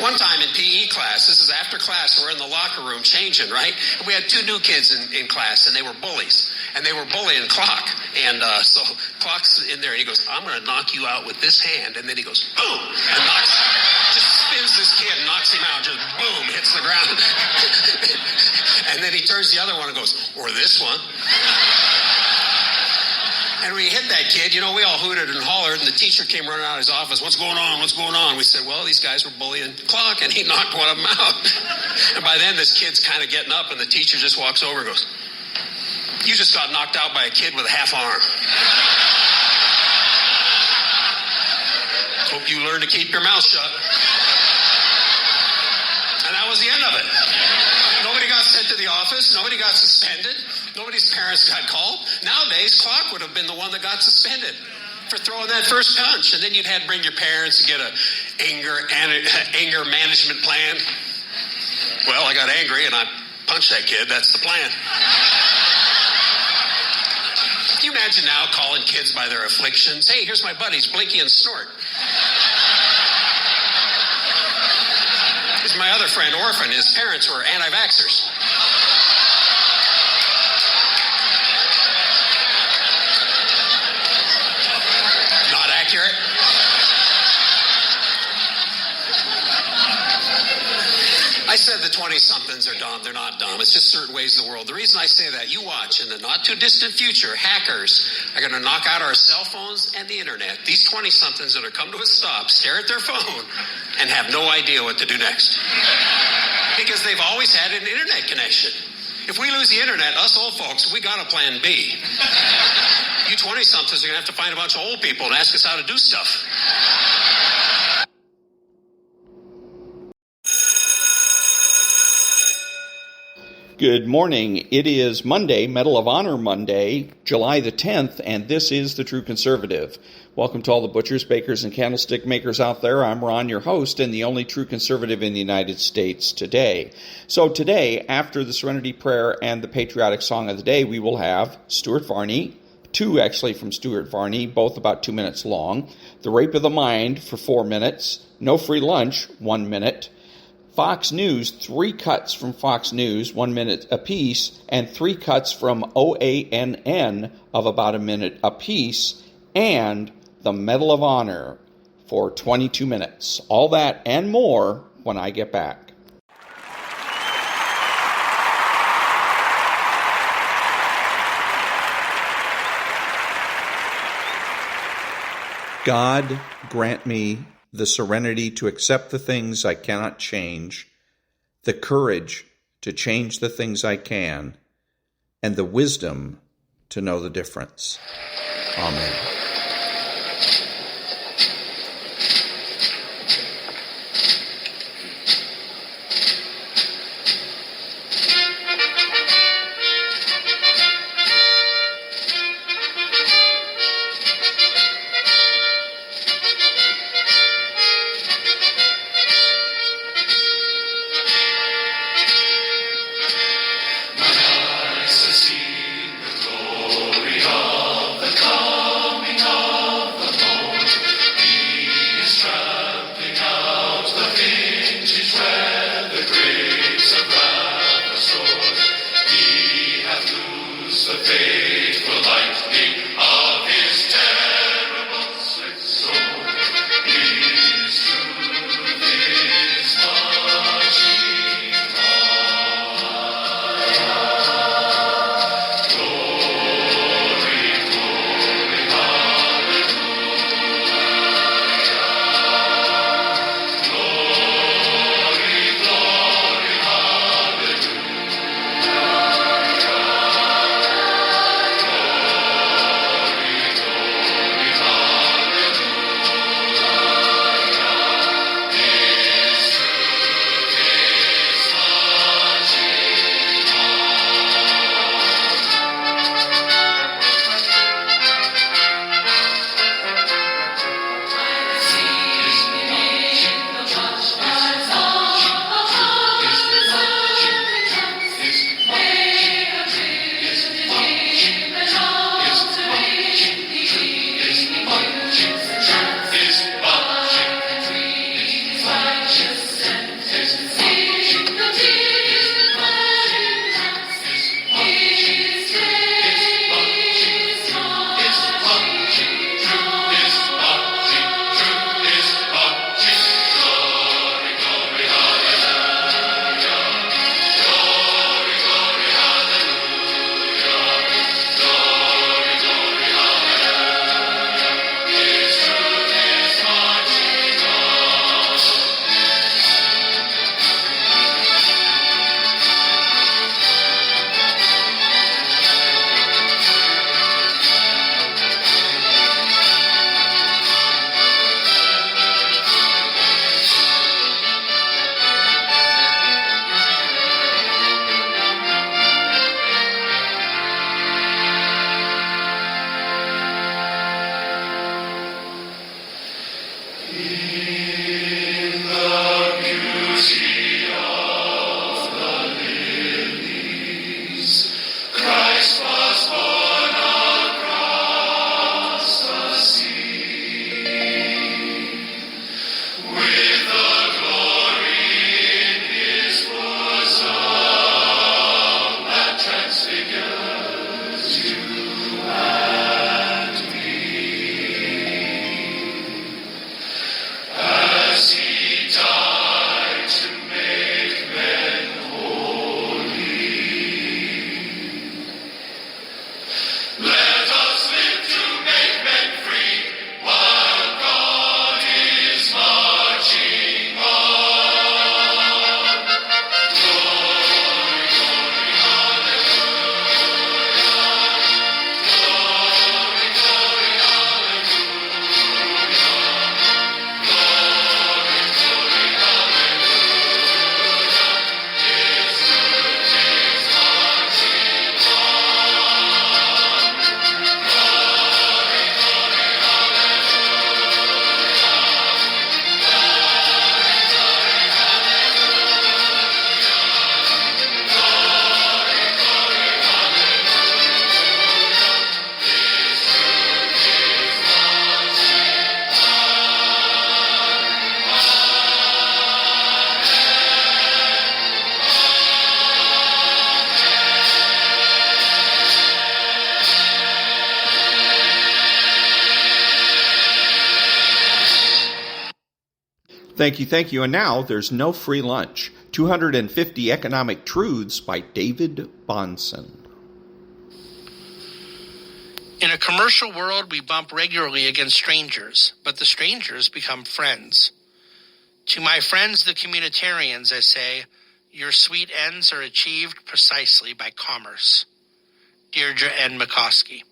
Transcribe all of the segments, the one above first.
One time in PE class, this is after class, we're in the locker room changing, right? And we had two new kids in class, and they were bullies. And they were bullying Clock. And so Clock's in there, and he goes, I'm going to knock you out with this hand. And then he goes, boom, and just spins this kid and knocks him out, just boom, hits the ground. And then he turns the other one and goes, or this one. And when he hit that kid, we all hooted and hollered, and the teacher came running out of his office. What's going on? What's going on? We said, well, these guys were bullying Clock, and he knocked one of them out. And by then, this kid's kind of getting up, and the teacher just walks over and goes, you just got knocked out by a kid with a half arm. Hope you learn to keep your mouth shut. And that was the end of it. Nobody got sent to the office. Nobody got suspended. Nobody's parents got called. Nowadays, Clock would have been the one that got suspended for throwing that first punch. And then you'd had to bring your parents to get an anger management plan. Well, I got angry and I punched that kid. That's the plan. Can you imagine now calling kids by their afflictions? Hey, here's my buddies, Blinky and Snort. Here's my other friend, Orphan. His parents were anti-vaxxers. Not accurate. I said the 20-somethings are dumb. They're not dumb. It's just certain ways of the world. The reason I say that, you watch, in the not-too-distant future, hackers are going to knock out our cell phones and the internet. These 20-somethings that are come to a stop, stare at their phone, and have no idea what to do next. Because they've always had an internet connection. If we lose the internet, us old folks, we got a plan B. You 20-somethings are going to have to find a bunch of old people and ask us how to do stuff. Good morning. It is Monday, Medal of Honor Monday, July the 10th, and this is The True Conservative. Welcome to all the butchers, bakers, and candlestick makers out there. I'm Ron, your host, and the only true conservative in the United States today. So today, after the Serenity Prayer and the patriotic song of the day, we will have Stuart Varney, two actually from Stuart Varney, both about 2 minutes long, The Rape of the Mind for 4 minutes, No Free Lunch, 1 minute, Fox News, 3 cuts from Fox News, 1 minute apiece, and 3 cuts from OANN of about a minute apiece, and the Medal of Honor for 22 minutes. All that and more when I get back. God grant me the serenity to accept the things I cannot change, the courage to change the things I can, and the wisdom to know the difference. Amen. My eyes have seen the glory of the coming Thank you. And now there's no free lunch. 250 Economic Truths by David-Bahnsen. In a commercial world, we bump regularly against strangers, but the strangers become friends. To my friends, the communitarians, I say, your sweet ends are achieved precisely by commerce. Deirdre N. McCoskey.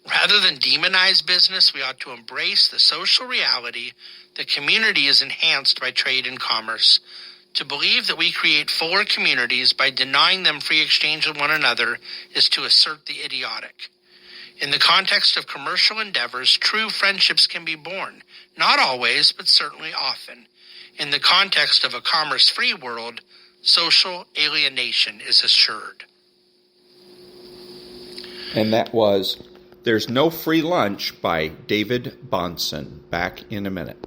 Rather than demonize business, we ought to embrace the social reality that community is enhanced by trade and commerce. To believe that we create fuller communities by denying them free exchange with one another is to assert the idiotic. In the context of commercial endeavors, true friendships can be born. Not always, but certainly often. In the context of a commerce-free world, social alienation is assured. And that was There's No Free Lunch by David-Bahnsen. Back in a minute.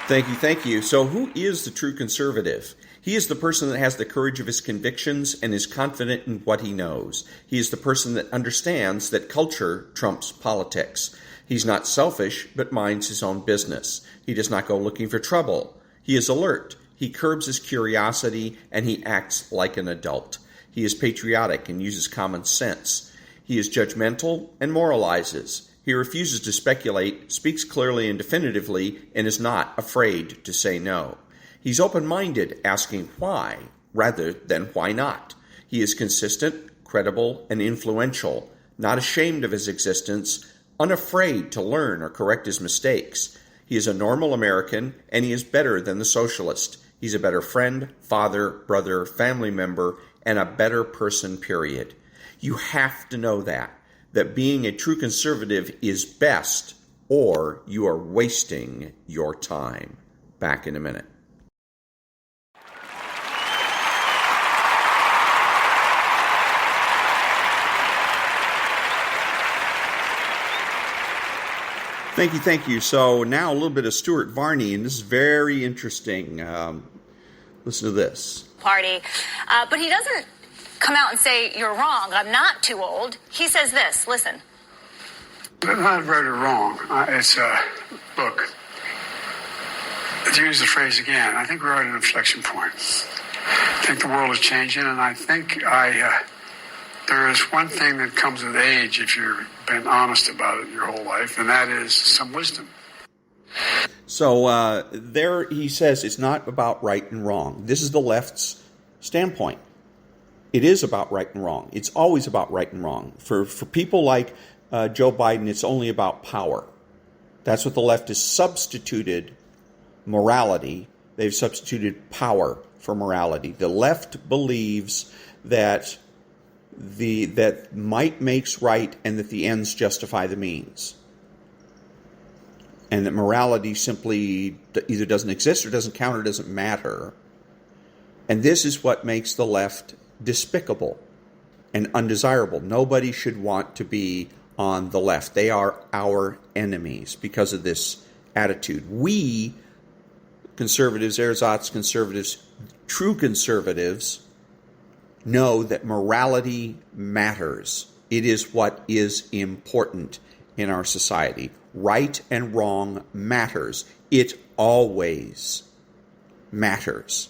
Thank you. So who is the true conservative? He is the person that has the courage of his convictions and is confident in what he knows. He is the person that understands that culture trumps politics. He's not selfish, but minds his own business. He does not go looking for trouble. He is alert. He curbs his curiosity, and he acts like an adult. He is patriotic and uses common sense. He is judgmental and moralizes. He refuses to speculate, speaks clearly and definitively, and is not afraid to say no. He's open-minded, asking why, rather than why not. He is consistent, credible, and influential, not ashamed of his existence, unafraid to learn or correct his mistakes. He is a normal American, and he is better than the socialist. He's a better friend, father, brother, family member, and a better person, period. You have to know that being a true conservative is best, or you are wasting your time. Back in a minute. Thank you. So now a little bit of Stuart Varney, and this is very interesting. Listen to this. Party. But he doesn't come out and say, you're wrong, I'm not too old. He says this, listen. Not right or wrong. Look, to use the phrase again, I think we're at an inflection point. I think the world is changing, and I think there is one thing that comes with age if you've been honest about it your whole life, and that is some wisdom. So there he says it's not about right and wrong. This is the left's standpoint. It is about right and wrong. It's always about right and wrong. For people like Joe Biden, it's only about power. That's what the left has substituted morality. They've substituted power for morality. The left believes that that might makes right and that the ends justify the means. And that morality simply either doesn't exist or doesn't count or doesn't matter. And this is what makes the left despicable and undesirable. Nobody should want to be on the left. They are our enemies because of this attitude. We, conservatives, ersatz conservatives, true conservatives, know that morality matters. It is what is important in our society. Right and wrong matters. It always matters.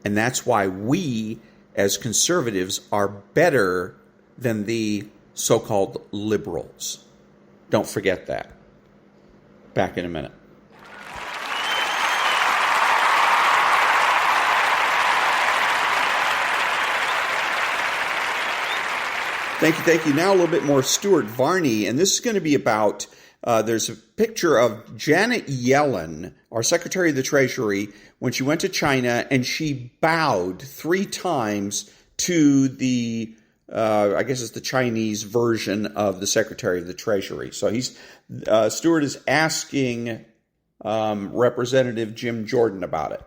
And that's why we, as conservatives, are better than the so-called liberals. Don't forget that. Back in a minute. Thank you. Now a little bit more Stuart Varney, and this is going to be about, there's a picture of Janet Yellen, our Secretary of the Treasury, when she went to China, and she bowed 3 times to the, I guess it's the Chinese version of the Secretary of the Treasury. So Stuart is asking Representative Jim Jordan about it.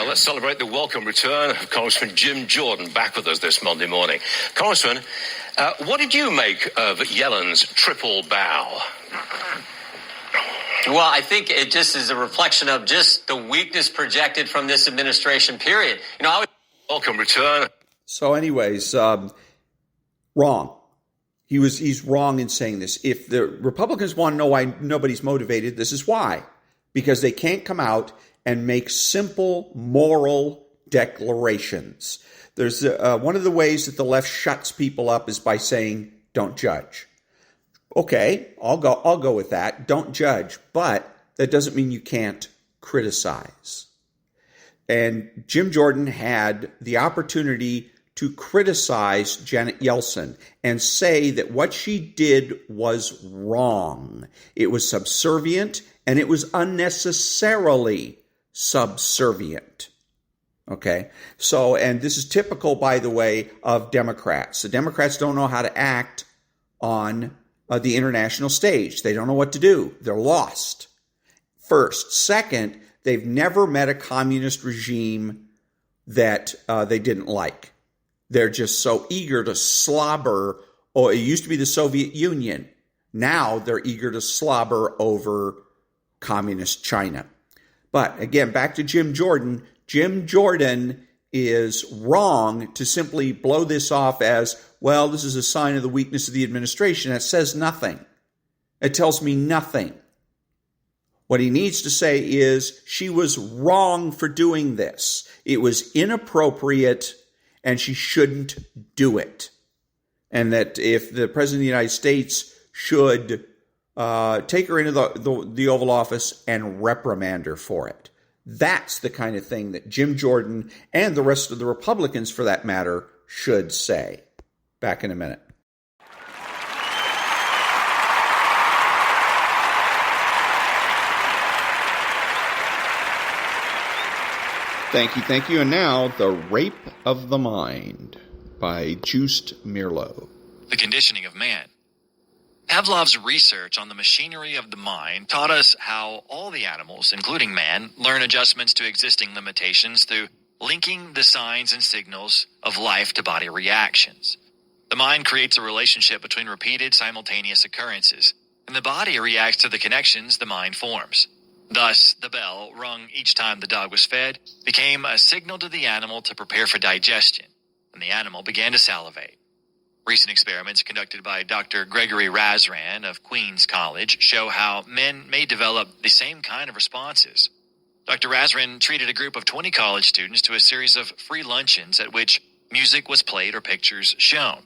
Let's celebrate the welcome return of Congressman Jim Jordan back with us this Monday morning. Congressman, what did you make of Yellen's triple bow? Well, I think it just is a reflection of just the weakness projected from this administration, period. Welcome return. So anyways, wrong. He's wrong in saying this. If the Republicans want to know why nobody's motivated, this is why. Because they can't come out and make simple moral declarations. There's one of the ways that the left shuts people up is by saying, don't judge. Okay, I'll go with that. Don't judge. But that doesn't mean you can't criticize. And Jim Jordan had the opportunity to criticize Janet Yellen and say that what she did was wrong. It was subservient and it was unnecessarily subservient. Okay, so, and this is typical, by the way, of Democrats. The Democrats don't know how to act on the international stage. They don't know what to do. They're lost. First. Second, they've never met a communist regime that they didn't like. They're just so eager to slobber. Oh, it used to be the Soviet Union. Now they're eager to slobber over communist China. But again, back to Jim Jordan. Jim Jordan is wrong to simply blow this off as, well, this is a sign of the weakness of the administration. That says nothing. It tells me nothing. What he needs to say is she was wrong for doing this. It was inappropriate and she shouldn't do it. And that if the President of the United States should take her into the Oval Office and reprimand her for it. That's the kind of thing that Jim Jordan and the rest of the Republicans, for that matter, should say. Back in a minute. Thank you. And now, The Rape of the Mind by Joost-Meerlo. The Conditioning of Man. Pavlov's research on the machinery of the mind taught us how all the animals, including man, learn adjustments to existing limitations through linking the signs and signals of life to body reactions. The mind creates a relationship between repeated simultaneous occurrences, and the body reacts to the connections the mind forms. Thus, the bell, rung each time the dog was fed, became a signal to the animal to prepare for digestion, and the animal began to salivate. Recent experiments conducted by Dr. Gregory Razran of Queen's College show how men may develop the same kind of responses. Dr. Razran treated a group of 20 college students to a series of free luncheons at which music was played or pictures shown.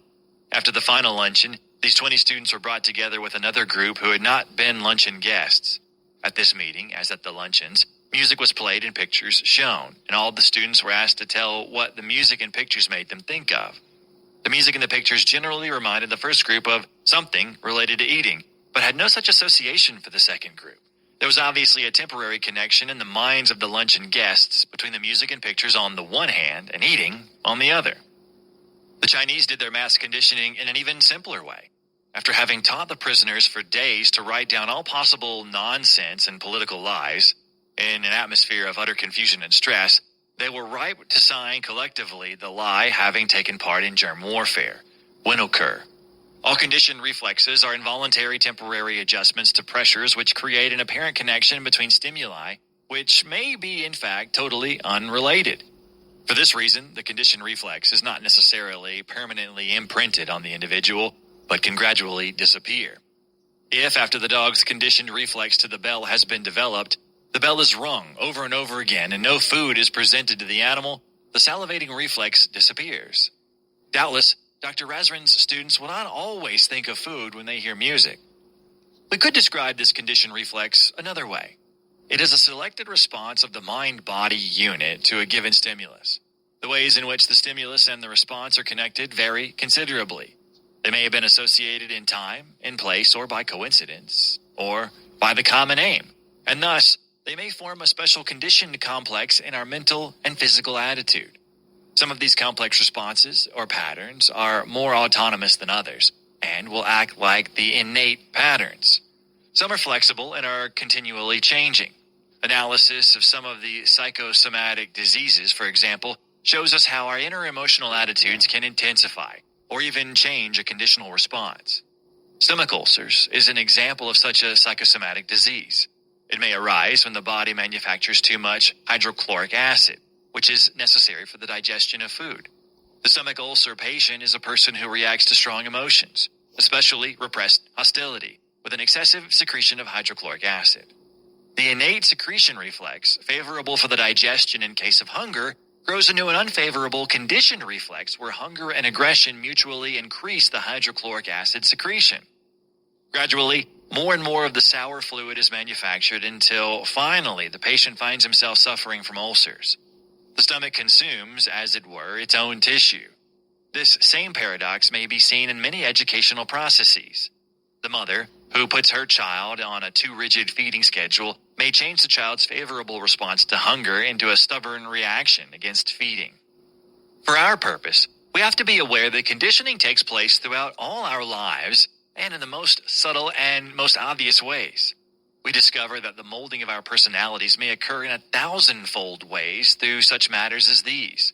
After the final luncheon, these 20 students were brought together with another group who had not been luncheon guests. At this meeting, as at the luncheons, music was played and pictures shown, and all the students were asked to tell what the music and pictures made them think of. The music and the pictures generally reminded the first group of something related to eating, but had no such association for the second group. There was obviously a temporary connection in the minds of the luncheon guests between the music and pictures on the one hand and eating on the other. The Chinese did their mass conditioning in an even simpler way. After having taught the prisoners for days to write down all possible nonsense and political lies, in an atmosphere of utter confusion and stress, they were ripe to sign collectively the lie having taken part in germ warfare. When occur. All conditioned reflexes are involuntary temporary adjustments to pressures which create an apparent connection between stimuli, which may be in fact totally unrelated. For this reason, the conditioned reflex is not necessarily permanently imprinted on the individual, but can gradually disappear. If, after the dog's conditioned reflex to the bell has been developed, the bell is rung over and over again and no food is presented to the animal, the salivating reflex disappears. Doubtless, Dr. Razran's students will not always think of food when they hear music. We could describe this conditioned reflex another way. It is a selected response of the mind-body unit to a given stimulus. The ways in which the stimulus and the response are connected vary considerably. They may have been associated in time, in place, or by coincidence, or by the common aim, and thus, they may form a special conditioned complex in our mental and physical attitude. Some of these complex responses or patterns are more autonomous than others and will act like the innate patterns. Some are flexible and are continually changing. Analysis of some of the psychosomatic diseases, for example, shows us how our inner emotional attitudes can intensify or even change a conditional response. Stomach ulcers is an example of such a psychosomatic disease. It may arise when the body manufactures too much hydrochloric acid, which is necessary for the digestion of food. The stomach ulcer patient is a person who reacts to strong emotions, especially repressed hostility, with an excessive secretion of hydrochloric acid. The innate secretion reflex, favorable for the digestion in case of hunger, grows into an unfavorable conditioned reflex where hunger and aggression mutually increase the hydrochloric acid secretion. Gradually, more and more of the sour fluid is manufactured until finally the patient finds himself suffering from ulcers. The stomach consumes, as it were, its own tissue. This same paradox may be seen in many educational processes. The mother, who puts her child on a too rigid feeding schedule, may change the child's favorable response to hunger into a stubborn reaction against feeding. For our purpose, we have to be aware that conditioning takes place throughout all our lives and in the most subtle and most obvious ways. We discover that the molding of our personalities may occur in 1,000-fold ways through such matters as these.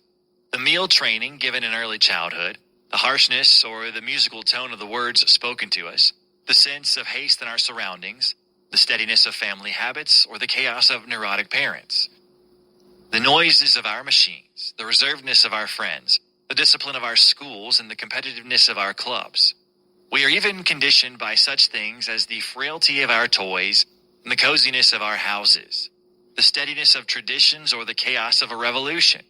The meal training given in early childhood, the harshness or the musical tone of the words spoken to us, the sense of haste in our surroundings, the steadiness of family habits, or the chaos of neurotic parents. The noises of our machines, the reservedness of our friends, the discipline of our schools, and the competitiveness of our clubs. We are even conditioned by such things as the frailty of our toys and the coziness of our houses, the steadiness of traditions or the chaos of a revolution,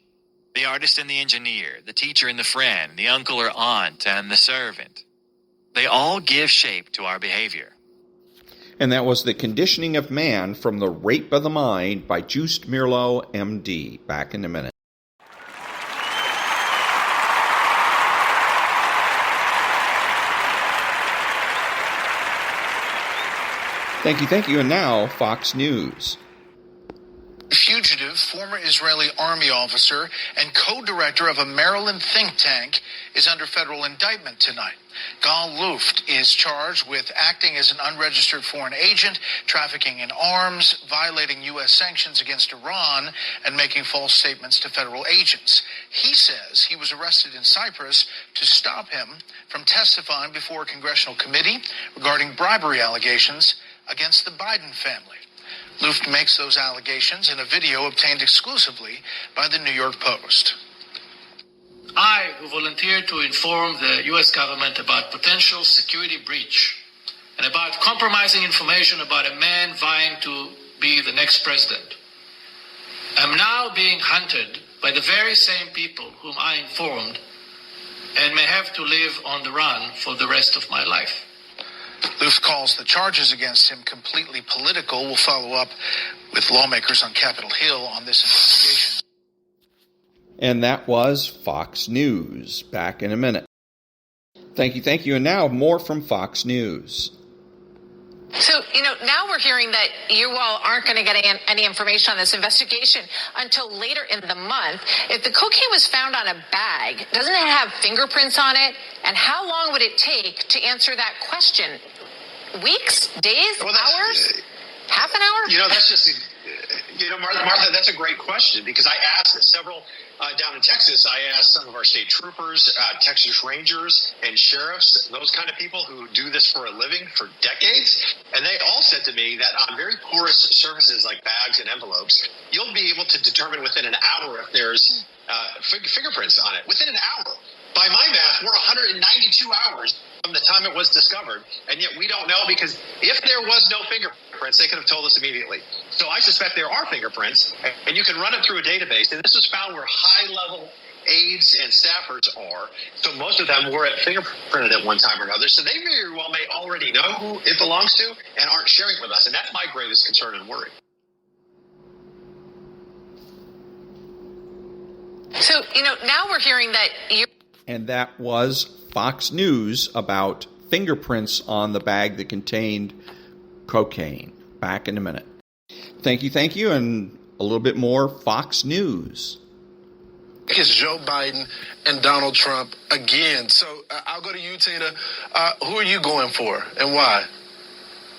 the artist and the engineer, the teacher and the friend, the uncle or aunt and the servant. They all give shape to our behavior. And that was The Conditioning of Man from The Rape of the Mind by Joost-Meerlo, M.D. Back in a minute. Thank you. And now, Fox News. Fugitive former Israeli army officer and co-director of a Maryland think tank is under federal indictment tonight. Gal Luft is charged with acting as an unregistered foreign agent, trafficking in arms, violating U.S. sanctions against Iran, and making false statements to federal agents. He says he was arrested in Cyprus to stop him from testifying before a congressional committee regarding bribery allegations against the Biden family. Luft makes those allegations in a video obtained exclusively by the New York Post. I, who volunteered to inform the U.S. government about potential security breach and about compromising information about a man vying to be the next president, am now being hunted by the very same people whom I informed and may have to live on the run for the rest of my life. Luft calls the charges against him completely political. We'll follow up with lawmakers on Capitol Hill on this investigation. And that was Fox News. Back in a minute. Thank you. And now more from Fox News. So, now we're hearing that you all aren't going to get any information on this investigation until later in the month. If the cocaine was found on a bag, doesn't it have fingerprints on it? And how long would it take to answer that question? Weeks? Days? Hours? Half an hour? That's just, Martha, that's a great question because I asked several down in Texas. I asked some of our state troopers, Texas Rangers, and sheriffs, those kind of people who do this for a living for decades. And they all said to me that on very porous surfaces like bags and envelopes, you'll be able to determine within an hour if there's fingerprints on it. Within an hour. By my math, we're 192 hours from the time it was discovered, and yet we don't know because if there was no fingerprints, they could have told us immediately. So I suspect there are fingerprints, and you can run it through a database, and this was found where high-level aides and staffers are, so most of them were fingerprinted at one time or another, so they very well may already know who it belongs to and aren't sharing it with us, and that's my greatest concern and worry. So, now we're hearing that you... And that was Fox News about fingerprints on the bag that contained cocaine. Back in a minute. Thank you, and a little bit more Fox News. It's Joe Biden and Donald Trump again. So I'll go to you, Tina. Who are you going for and why?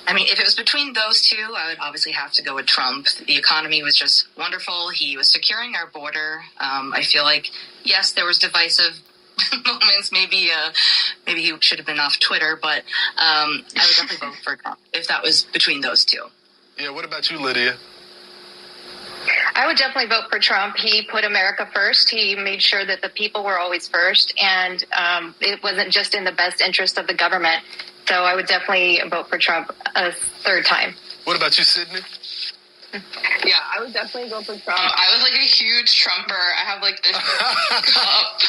I mean, if it was between those two, I would obviously have to go with Trump. The economy was just wonderful. He was securing our border. I feel like, yes, there was divisive moments. Maybe he should have been off Twitter, but I would definitely vote for Trump if that was between those two. Yeah, what about you, Lydia? I would definitely vote for Trump. He put America first. He made sure that the people were always first, and it wasn't just in the best interest of the government. So I would definitely vote for Trump a third time. What about you, Sydney? Yeah, I would definitely go for Trump. I was like a huge Trumper. I have like this cup.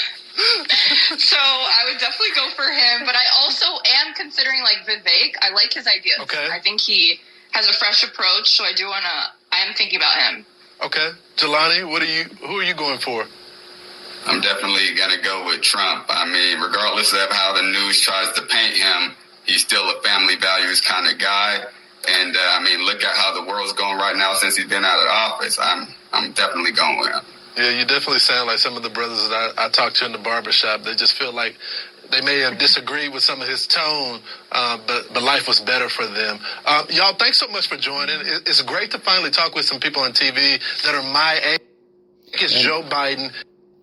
So I would definitely go for him. But I also am considering like Vivek. I like his ideas. Okay. I think he has a fresh approach. So I am thinking about him. Okay. Jelani, who are you going for? I'm definitely going to go with Trump. I mean, regardless of how the news tries to paint him, he's still a family values kind of guy. And, look at how the world's going right now since he's been out of office. I'm definitely going with him. Yeah, you definitely sound like some of the brothers that I talked to in the barbershop. They just feel like they may have disagreed with some of his tone, but life was better for them. Y'all, thanks so much for joining. It's great to finally talk with some people on TV that are my age. It's Joe Biden.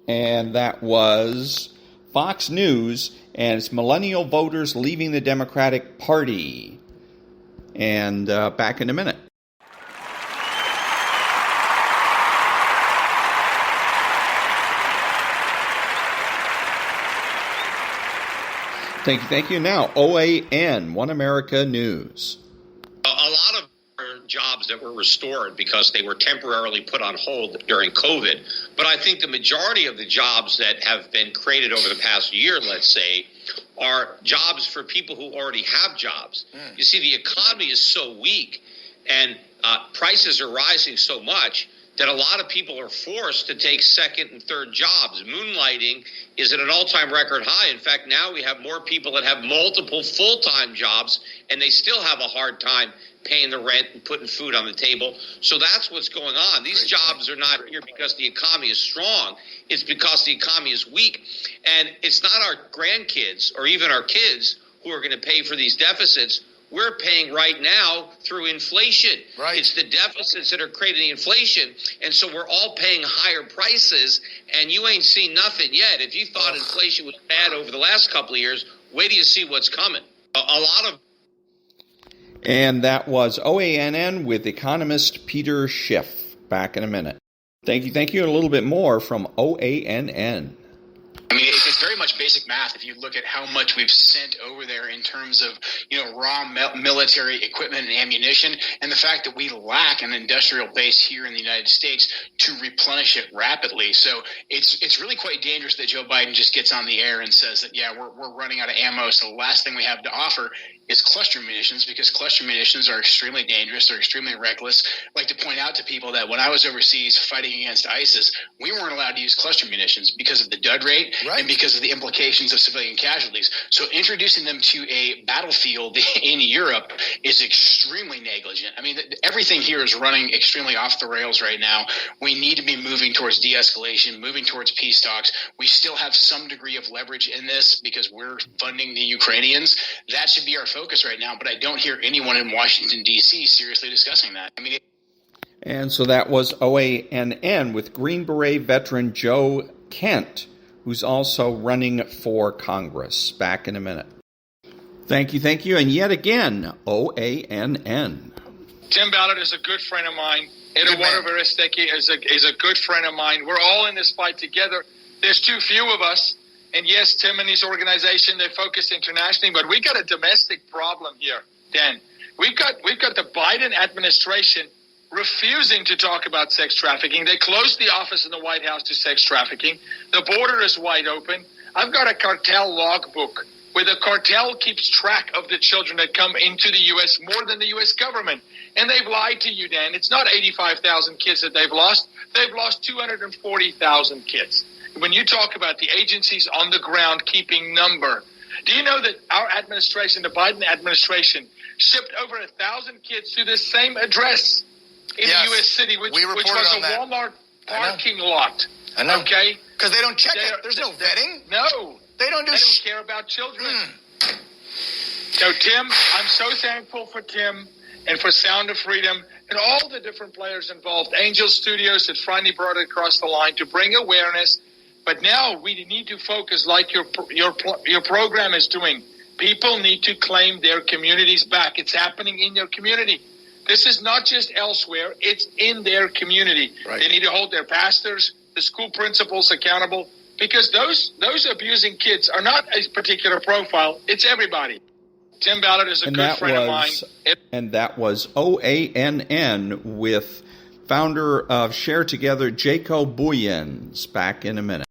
And that was Fox News, and it's millennial voters leaving the Democratic Party. And back in a minute. Thank you. Now, OANN, One America News. A lot of jobs that were restored because they were temporarily put on hold during COVID. But I think the majority of the jobs that have been created over the past year, let's say, are jobs for people who already have jobs. You see, the economy is so weak and prices are rising so much that a lot of people are forced to take second and third jobs. Moonlighting is at an all-time record high. In fact, now we have more people that have multiple full-time jobs, and they still have a hard time paying the rent and putting food on the table. So that's what's going on. These jobs are not here because the economy is strong. It's because the economy is weak. And it's not our grandkids or even our kids who are going to pay for these deficits. We're paying right now through inflation. Right. It's the deficits that are creating inflation. And so we're all paying higher prices, and you ain't seen nothing yet. If you thought inflation was bad over the last couple of years, wait till you see what's coming. A lot of... And that was OANN with economist Peter Schiff. Back in a minute. Thank you. And a little bit more from OANN. I mean, it's very much basic math if you look at how much we've sent over there in terms of, raw military equipment and ammunition, and the fact that we lack an industrial base here in the United States to replenish it rapidly. So it's really quite dangerous that Joe Biden just gets on the air and says that, we're running out of ammo, so the last thing we have to offer is cluster munitions, because cluster munitions are extremely dangerous. They're extremely reckless. I like to point out to people that when I was overseas fighting against ISIS, we weren't allowed to use cluster munitions because of the dud rate and because of the implications of civilian casualties. So introducing them to a battlefield in Europe is extremely negligent. I mean, everything here is running extremely off the rails right now. We need to be moving towards de-escalation, moving towards peace talks. We still have some degree of leverage in this because we're funding the Ukrainians. That should be our focus right now, but I don't hear anyone in Washington, D.C. seriously discussing that. I mean, and so that was OANN with Green Beret veteran Joe Kent, who's also running for Congress. Back in a minute. Thank you. And yet again, OANN. Tim Ballard is a good friend of mine. Eduardo Verestecchi is a good friend of mine. We're all in this fight together. There's too few of us. And yes, Tim and his organization, they focus internationally, but we got a domestic problem here, Dan. We've got the Biden administration refusing to talk about sex trafficking. They closed the office in the White House to sex trafficking. The border is wide open. I've got a cartel logbook where the cartel keeps track of the children that come into the U.S. more than the U.S. government. And they've lied to you, Dan. It's not 85,000 kids that they've lost. They've lost 240,000 kids. When you talk about the agencies on the ground keeping number, do you know that our administration, the Biden administration, shipped over 1,000 kids to this same address in the U.S. city, which was a Walmart parking lot? I know. Okay? Because they don't check it. There's no vetting. No. They don't care about children. So, Tim, I'm so thankful for Tim and for Sound of Freedom and all the different players involved. Angel Studios that finally brought it across the line to bring awareness. But now we need to focus like your program is doing. People need to claim their communities back. It's happening in your community. This is not just elsewhere. It's in their community. Right. They need to hold their pastors, the school principals accountable, because those abusing kids are not a particular profile. It's everybody. Tim Ballard is a good friend of mine. And that was OANN with founder of Share Together, Jaco Booyens. Back in a minute.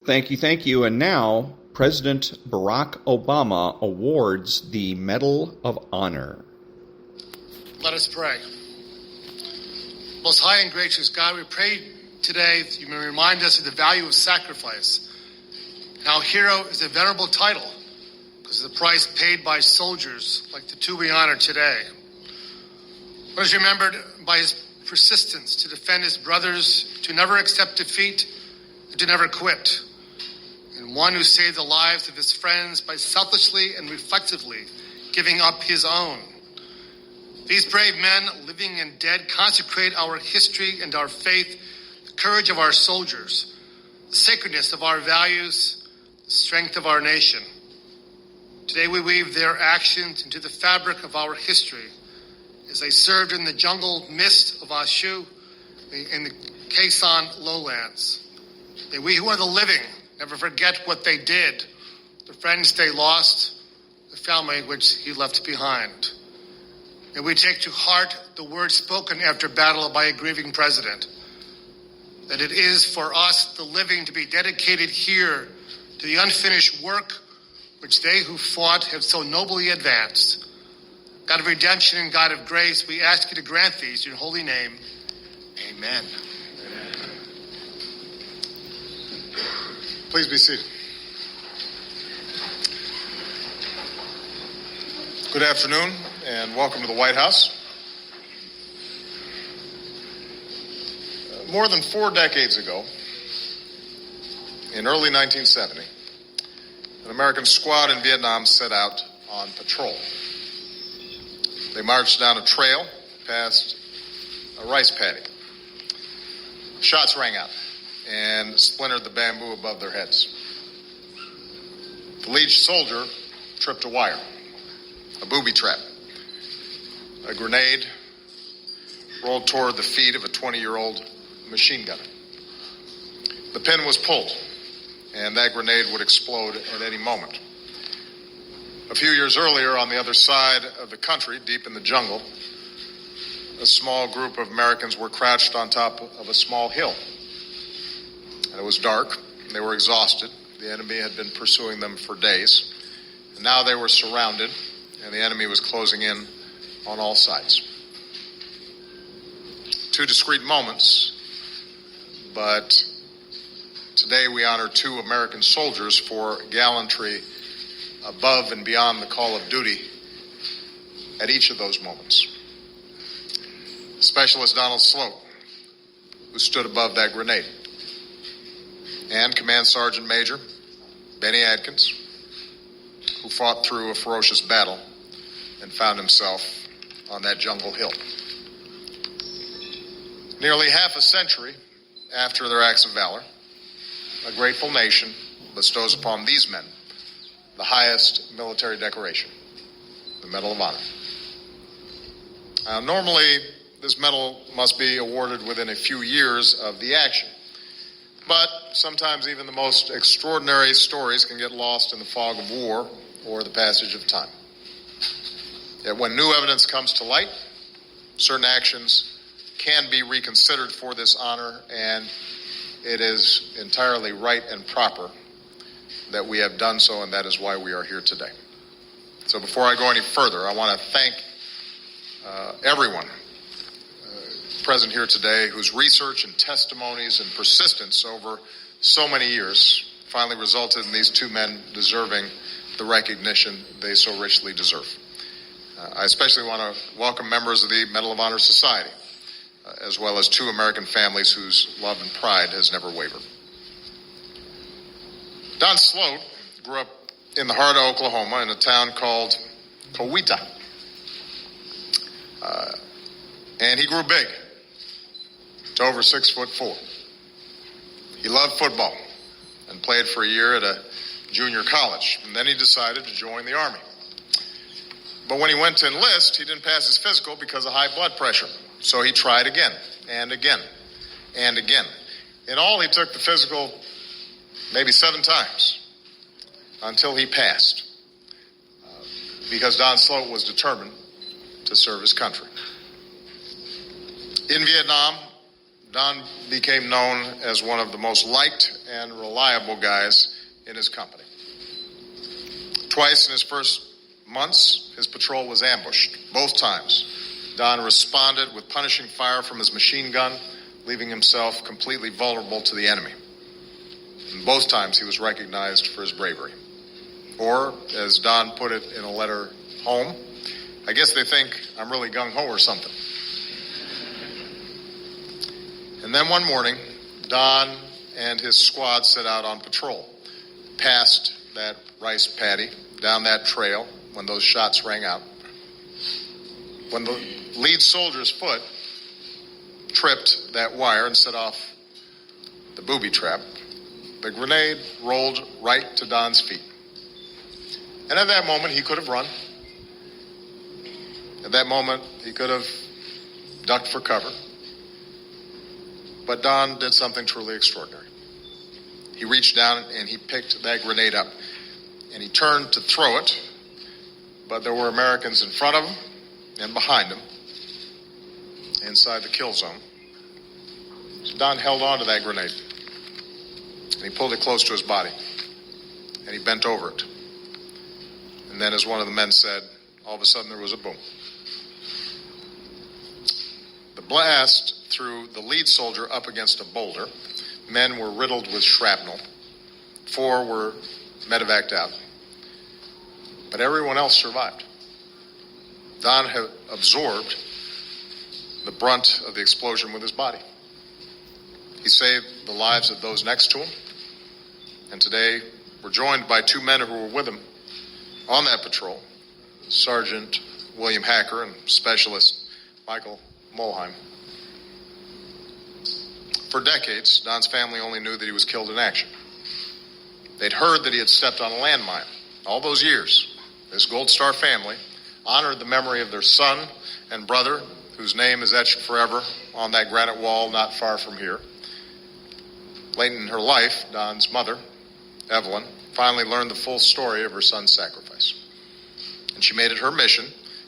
Thank you. And now, President Barack Obama awards the Medal of Honor. Let us pray. Most high and gracious God, we pray today that you may remind us of the value of sacrifice. And our hero is a venerable title because of the price paid by soldiers like the two we honor today. One is remembered by his persistence to defend his brothers, to never accept defeat, and to never quit. And one who saved the lives of his friends by selflessly and reflexively giving up his own. These brave men, living and dead, consecrate our history and our faith, the courage of our soldiers, the sacredness of our values, the strength of our nation. Today we weave their actions into the fabric of our history as they served in the jungle mist of Ashu in the Quezon lowlands. May we who are the living never forget what they did, the friends they lost, the family which he left behind. May we take to heart the words spoken after battle by a grieving president, that it is for us, the living, to be dedicated here to the unfinished work which they who fought have so nobly advanced. God of redemption and God of grace, we ask you to grant these in your holy name. Amen. Please be seated. Good afternoon and welcome to the White House. More than 4 decades ago, in early 1970, an American squad in Vietnam set out on patrol. They marched down a trail past a rice paddy. Shots rang out and splintered the bamboo above their heads. The lead soldier tripped a wire, a booby trap. A grenade rolled toward the feet of a 20-year-old machine gunner. The pin was pulled, and that grenade would explode at any moment. A few years earlier, on the other side of the country, deep in the jungle, a small group of Americans were crouched on top of a small hill. And it was dark. They were exhausted. The enemy had been pursuing them for days. And now they were surrounded, and the enemy was closing in on all sides. 2 discrete moments, but today we honor 2 American soldiers for gallantry above and beyond the call of duty at each of those moments. Specialist Donald Sloat, who stood above that grenade, and Command Sergeant Major Benny Adkins, who fought through a ferocious battle and found himself on that jungle hill. Nearly half a century after their acts of valor, a grateful nation bestows upon these men the highest military decoration, the Medal of Honor. Normally, this medal must be awarded within a few years of the action, but sometimes even the most extraordinary stories can get lost in the fog of war or the passage of time. Yet when new evidence comes to light, certain actions can be reconsidered for this honor, and it is entirely right and proper that we have done so, and that is why we are here today. So before I go any further, I want to thank everyone present here today whose research and testimonies and persistence over so many years finally resulted in these 2 men deserving the recognition they so richly deserve. I especially want to welcome members of the Medal of Honor Society, as well as 2 American families whose love and pride has never wavered. Don Sloat grew up in the heart of Oklahoma in a town called Coweta. And he grew big to over 6'4". He loved football and played for a year at a junior college. And then he decided to join the Army. But when he went to enlist, he didn't pass his physical because of high blood pressure. So he tried again and again and again. In all, he took the physical maybe 7 times until he passed because Don Sloat was determined to serve his country. In Vietnam, Don became known as one of the most liked and reliable guys in his company. Twice in his first months, his patrol was ambushed. Both times, Don responded with punishing fire from his machine gun, leaving himself completely vulnerable to the enemy. And both times, he was recognized for his bravery. Or, as Don put it in a letter home, I guess they think I'm really gung-ho or something. And then one morning, Don and his squad set out on patrol, past that rice paddy, down that trail when those shots rang out. When the lead soldier's foot tripped that wire and set off the booby trap, the grenade rolled right to Don's feet. And at that moment, he could have run. At that moment, he could have ducked for cover. But Don did something truly extraordinary. He reached down and he picked that grenade up. And he turned to throw it, but there were Americans in front of him and behind him, inside the kill zone. So Don held on to that grenade, and he pulled it close to his body, and he bent over it. And then, as one of the men said, all of a sudden there was a boom. The blast threw the lead soldier up against a boulder. Men were riddled with shrapnel. 4 were medevaced out. But everyone else survived. Don had absorbed the brunt of the explosion with his body. He saved the lives of those next to him. And today, we're joined by 2 men who were with him on that patrol, Sergeant William Hacker and Specialist Michael Mulheim. For decades, Don's family only knew that he was killed in action. They'd heard that he had stepped on a landmine. All those years, this Gold Star family honored the memory of their son and brother, whose name is etched forever on that granite wall not far from here. Late in her life, Don's mother, Evelyn, finally learned the full story of her son's sacrifice. And she made it her mission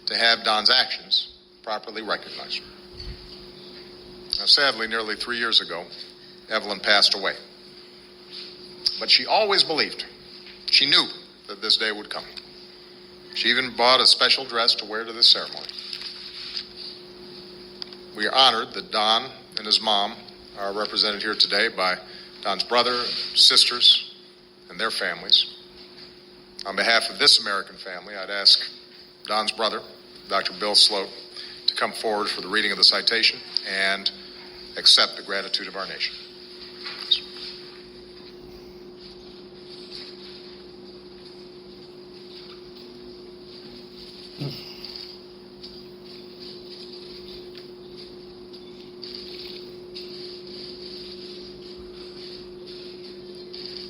to have Don's actions properly recognized. Now, sadly, nearly 3 years ago, Evelyn passed away. But she always believed. She knew that this day would come. She even bought a special dress to wear to this ceremony. We are honored that Don and his mom are represented here today by Don's brother, sisters, and their families. On behalf of this American family, I'd ask Don's brother, Dr. Bill Sloat, to come forward for the reading of the citation and accept the gratitude of our nation.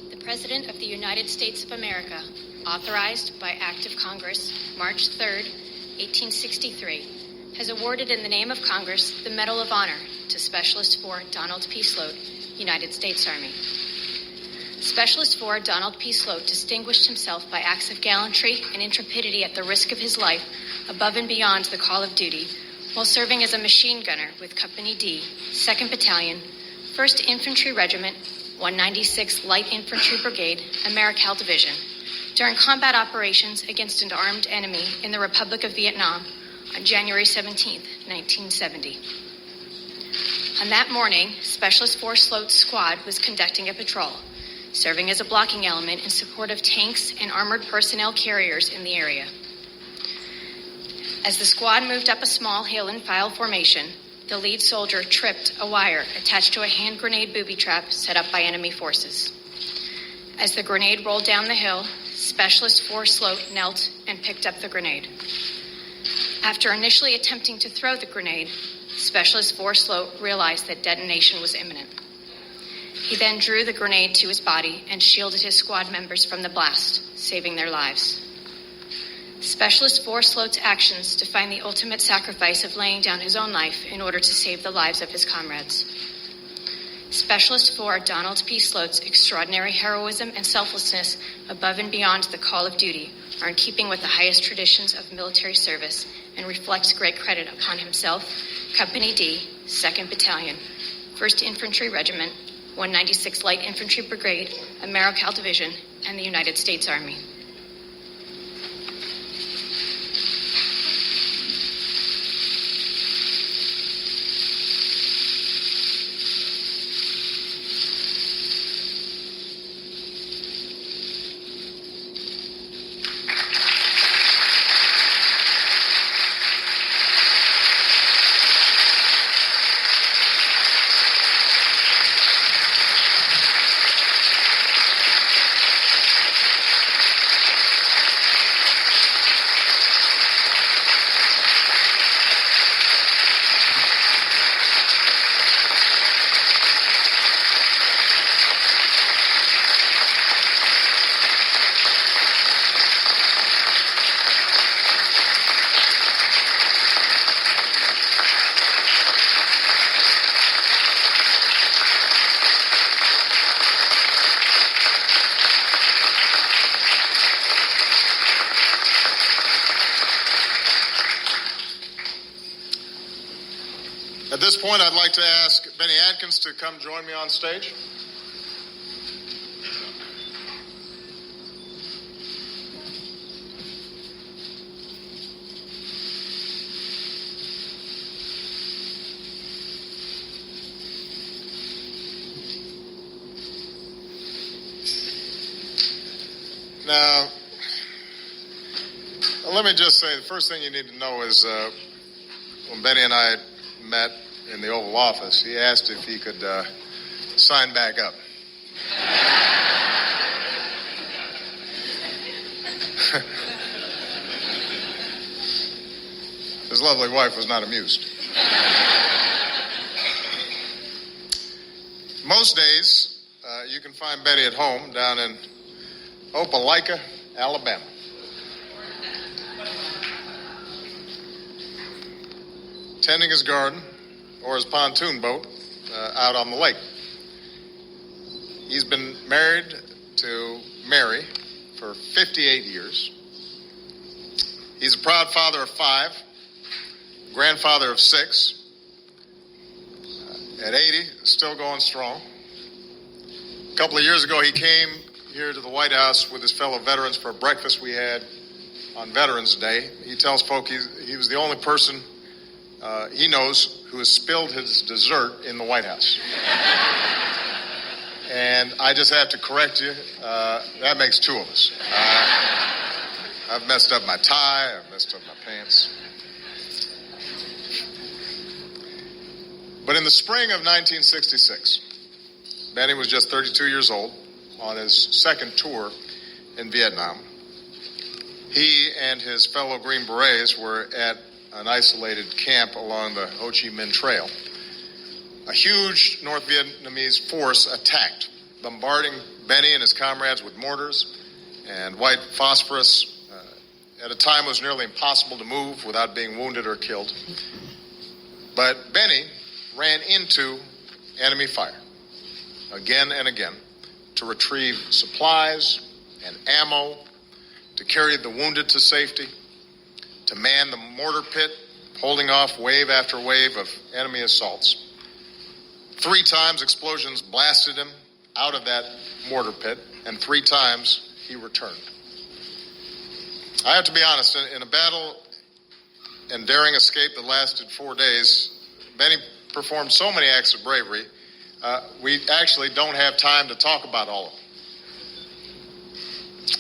The President of the United States of America, authorized by Act of Congress, March 3rd, 1863, has awarded in the name of Congress the Medal of Honor to Specialist 4 Donald P. Sloat, United States Army. Specialist 4 Donald P. Sloat distinguished himself by acts of gallantry and intrepidity at the risk of his life above and beyond the call of duty while serving as a machine gunner with Company D, 2nd Battalion, 1st Infantry Regiment, 196th Light Infantry Brigade, Americal Division, during combat operations against an armed enemy in the Republic of Vietnam on January 17, 1970. On that morning, Specialist 4 Sloat's squad was conducting a patrol, serving as a blocking element in support of tanks and armored personnel carriers in the area. As the squad moved up a small hill in file formation, the lead soldier tripped a wire attached to a hand grenade booby trap set up by enemy forces. As the grenade rolled down the hill, Specialist 4 Sloat knelt and picked up the grenade. After initially attempting to throw the grenade, Specialist 4 Sloat realized that detonation was imminent. He then drew the grenade to his body and shielded his squad members from the blast, saving their lives. Specialist 4 Sloat's actions define the ultimate sacrifice of laying down his own life in order to save the lives of his comrades. Specialist 4 Donald P. Sloat's extraordinary heroism and selflessness above and beyond the call of duty are in keeping with the highest traditions of military service and reflects great credit upon himself, Company D, 2nd Battalion, 1st Infantry Regiment, 196th Light Infantry Brigade, AmeriCal Division, and the United States Army. At this point, I'd like to ask Benny Adkins to come join me on stage. Now, let me just say, the first thing you need to know is when Benny and I met in the Oval Office, he asked if he could sign back up. His lovely wife was not amused. Most days, you can find Benny at home down in Opelika, Alabama. Tending his garden or his pontoon boat out on the lake. He's been married to Mary for 58 years. He's a proud father of 5, grandfather of 6. At 80, still going strong. A couple of years ago, he came here to the White House with his fellow veterans for a breakfast we had on Veterans Day. He tells folk he was the only person he knows who has spilled his dessert in the White House. And I just have to correct you. That makes 2 of us. I've messed up my tie. I've messed up my pants. But in the spring of 1966, Benny was just 32 years old on his second tour in Vietnam. He and his fellow Green Berets were at an isolated camp along the Ho Chi Minh Trail. A huge North Vietnamese force attacked, bombarding Benny and his comrades with mortars and white phosphorus. At a time it was nearly impossible to move without being wounded or killed. But Benny ran into enemy fire again and again to retrieve supplies and ammo, to carry the wounded to safety, to man the mortar pit, holding off wave after wave of enemy assaults. 3 times explosions blasted him out of that mortar pit, and 3 times he returned. I have to be honest, in a battle and daring escape that lasted 4 days, Benny performed so many acts of bravery, we actually don't have time to talk about all of them.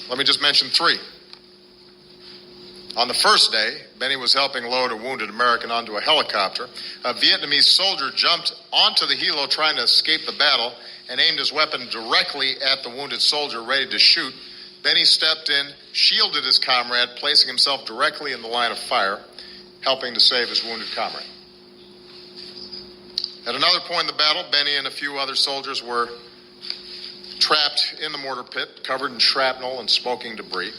Let me just mention 3. On the first day, Benny was helping load a wounded American onto a helicopter. A Vietnamese soldier jumped onto the helo trying to escape the battle and aimed his weapon directly at the wounded soldier ready to shoot. Benny stepped in, shielded his comrade, placing himself directly in the line of fire, helping to save his wounded comrade. At another point in the battle, Benny and a few other soldiers were trapped in the mortar pit, covered in shrapnel and smoking debris.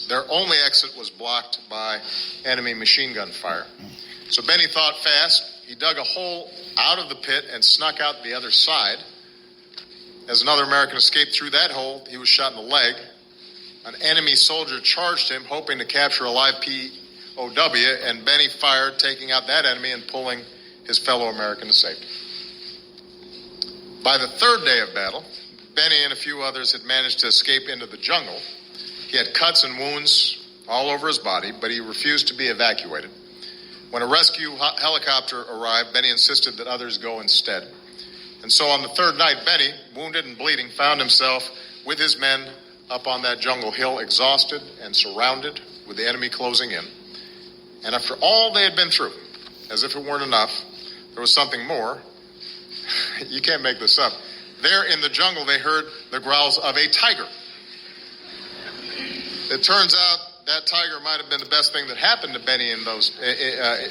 Their only exit was blocked by enemy machine gun fire. So Benny thought fast. He dug a hole out of the pit and snuck out the other side. As another American escaped through that hole, he was shot in the leg. An enemy soldier charged him, hoping to capture a live POW, and Benny fired, taking out that enemy and pulling his fellow American to safety. By the third day of battle, Benny and a few others had managed to escape into the jungle. He had cuts and wounds all over his body, but he refused to be evacuated. When a rescue helicopter arrived, Benny insisted that others go instead. And so on the third night, Benny, wounded and bleeding, found himself with his men up on that jungle hill, exhausted and surrounded with the enemy closing in. And after all they had been through, as if it weren't enough, there was something more. You can't make this up. There in the jungle, they heard the growls of a tiger. It turns out that tiger might have been the best thing that happened to Benny in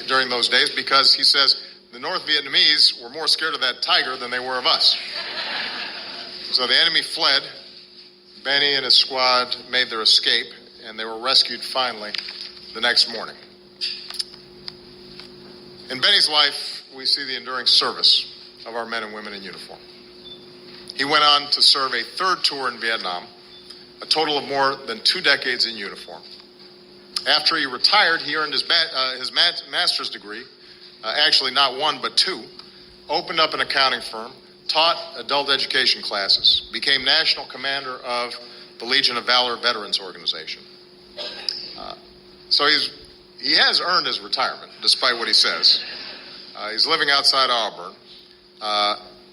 during those days, because he says the North Vietnamese were more scared of that tiger than they were of us. So the enemy fled. Benny and his squad made their escape, and they were rescued finally the next morning. In Benny's life, we see the enduring service of our men and women in uniform. He went on to serve a third tour in Vietnam, a total of more than 2 decades in uniform. After he retired, he earned his master's degree, actually not 1 but 2, opened up an accounting firm, taught adult education classes, became national commander of the Legion of Valor Veterans Organization. So he has earned his retirement, despite what he says. He's living outside Auburn.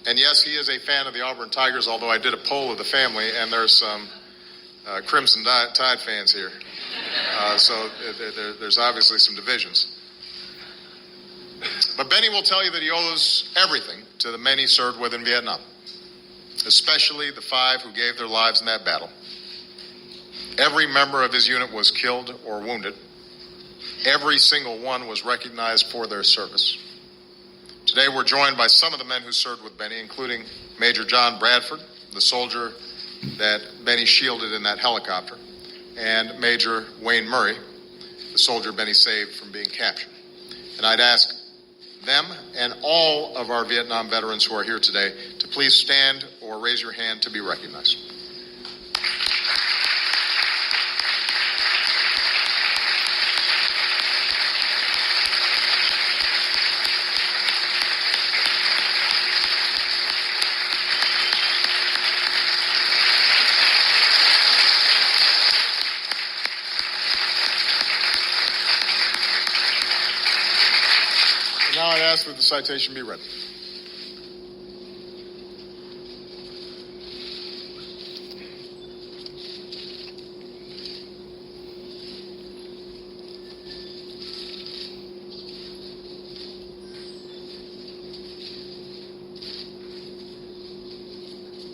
And yes, he is a fan of the Auburn Tigers, although I did a poll of the family, and there's some Crimson Tide fans here. So there's obviously some divisions. But Benny will tell you that he owes everything to the men he served with in Vietnam, especially the 5 who gave their lives in that battle. Every member of his unit was killed or wounded. Every single one was recognized for their service. Today we're joined by some of the men who served with Benny, including Major John Bradford, the soldier that Benny shielded in that helicopter, and Major Wayne Murray, the soldier Benny saved from being captured. And I'd ask them and all of our Vietnam veterans who are here today to please stand or raise your hand to be recognized. Now I'd ask that the citation be read.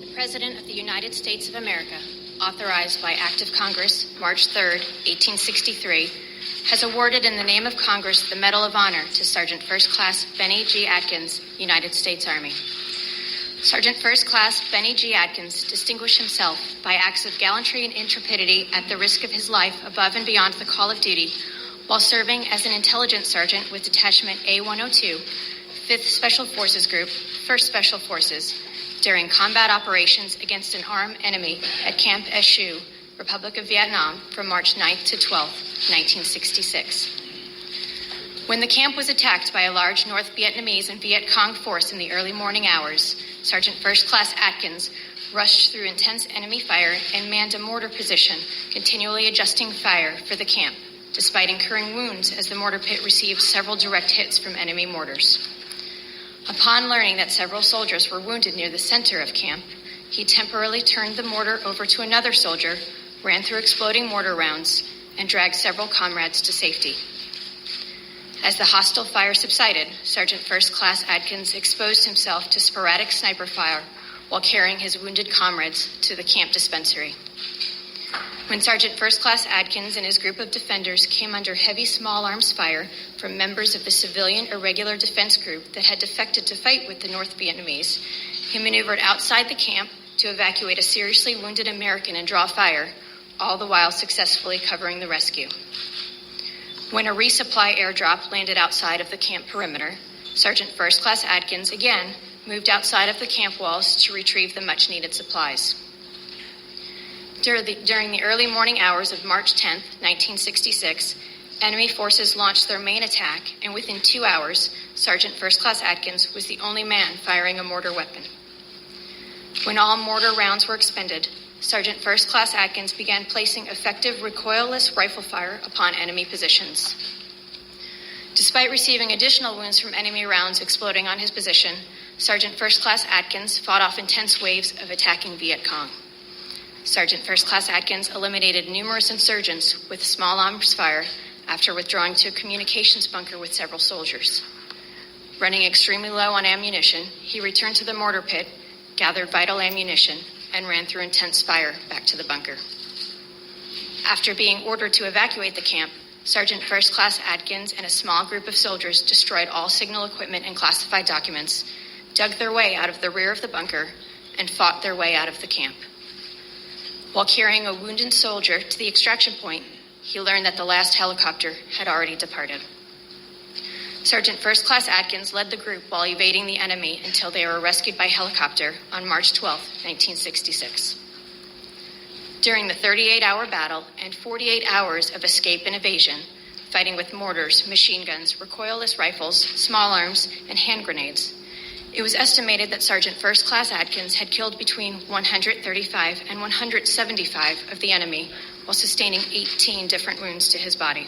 The President of the United States of America, authorized by Act of Congress, March 3rd, 1863, has awarded in the name of Congress the Medal of Honor to Sergeant First Class Benny G. Atkins, United States Army. Sergeant First Class Benny G. Atkins distinguished himself by acts of gallantry and intrepidity at the risk of his life above and beyond the call of duty while serving as an intelligence sergeant with Detachment A-102, 5th Special Forces Group, 1st Special Forces, during combat operations against an armed enemy at Camp Eschue, Republic of Vietnam, from March 9th to 12th, 1966. When the camp was attacked by a large North Vietnamese and Viet Cong force in the early morning hours, Sergeant First Class Atkins rushed through intense enemy fire and manned a mortar position, continually adjusting fire for the camp, despite incurring wounds as the mortar pit received several direct hits from enemy mortars. Upon learning that several soldiers were wounded near the center of camp, he temporarily turned the mortar over to another soldier, ran through exploding mortar rounds, and dragged several comrades to safety. As the hostile fire subsided, Sergeant First Class Atkins exposed himself to sporadic sniper fire while carrying his wounded comrades to the camp dispensary. When Sergeant First Class Atkins and his group of defenders came under heavy small arms fire from members of the Civilian Irregular Defense Group that had defected to fight with the North Vietnamese, he maneuvered outside the camp to evacuate a seriously wounded American and draw fire, all the while successfully covering the rescue. When a resupply airdrop landed outside of the camp perimeter, Sergeant First Class Atkins again moved outside of the camp walls to retrieve the much-needed supplies. During the early morning hours of March 10, 1966, enemy forces launched their main attack, and within 2 hours, Sergeant First Class Atkins was the only man firing a mortar weapon. When all mortar rounds were expended, Sergeant First Class Atkins began placing effective recoilless rifle fire upon enemy positions. Despite receiving additional wounds from enemy rounds exploding on his position, Sergeant First Class Atkins fought off intense waves of attacking Viet Cong. Sergeant First Class Atkins eliminated numerous insurgents with small arms fire after withdrawing to a communications bunker with several soldiers. Running extremely low on ammunition, he returned to the mortar pit, gathered vital ammunition, and ran through intense fire back to the bunker. After being ordered to evacuate the camp, Sergeant First Class Atkins and a small group of soldiers destroyed all signal equipment and classified documents, dug their way out of the rear of the bunker, and fought their way out of the camp. While carrying a wounded soldier to the extraction point, he learned that the last helicopter had already departed. Sergeant First Class Atkins led the group while evading the enemy until they were rescued by helicopter on March 12, 1966. During the 38-hour battle and 48 hours of escape and evasion, fighting with mortars, machine guns, recoilless rifles, small arms, and hand grenades, it was estimated that Sergeant First Class Atkins had killed between 135 and 175 of the enemy while sustaining 18 different wounds to his body.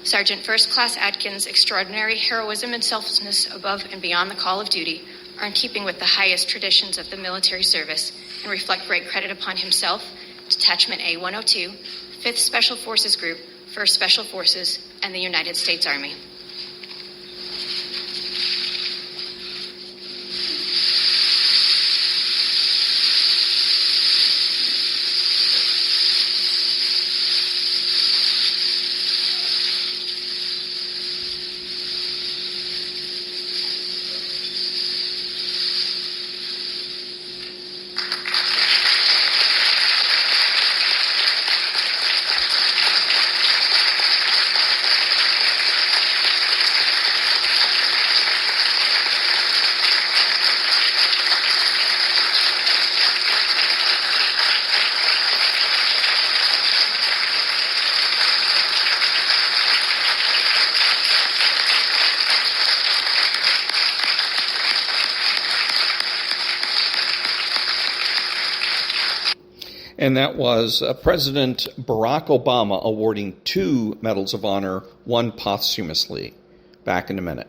Sergeant First Class Atkins' extraordinary heroism and selflessness above and beyond the call of duty are in keeping with the highest traditions of the military service and reflect great credit upon himself, Detachment A-102, 5th Special Forces Group, 1st Special Forces, and the United States Army. And that was President Barack Obama awarding 2 Medals of Honor, 1 posthumously. Back in a minute.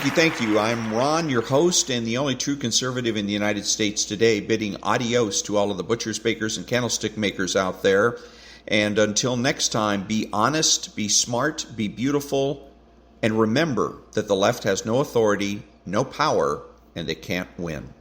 Thank you. I'm Ron, your host and the only true conservative in the United States today, bidding adios to all of the butchers, bakers, and candlestick makers out there. And until next time, be honest, be smart, be beautiful, and remember that the left has no authority, no power, and they can't win.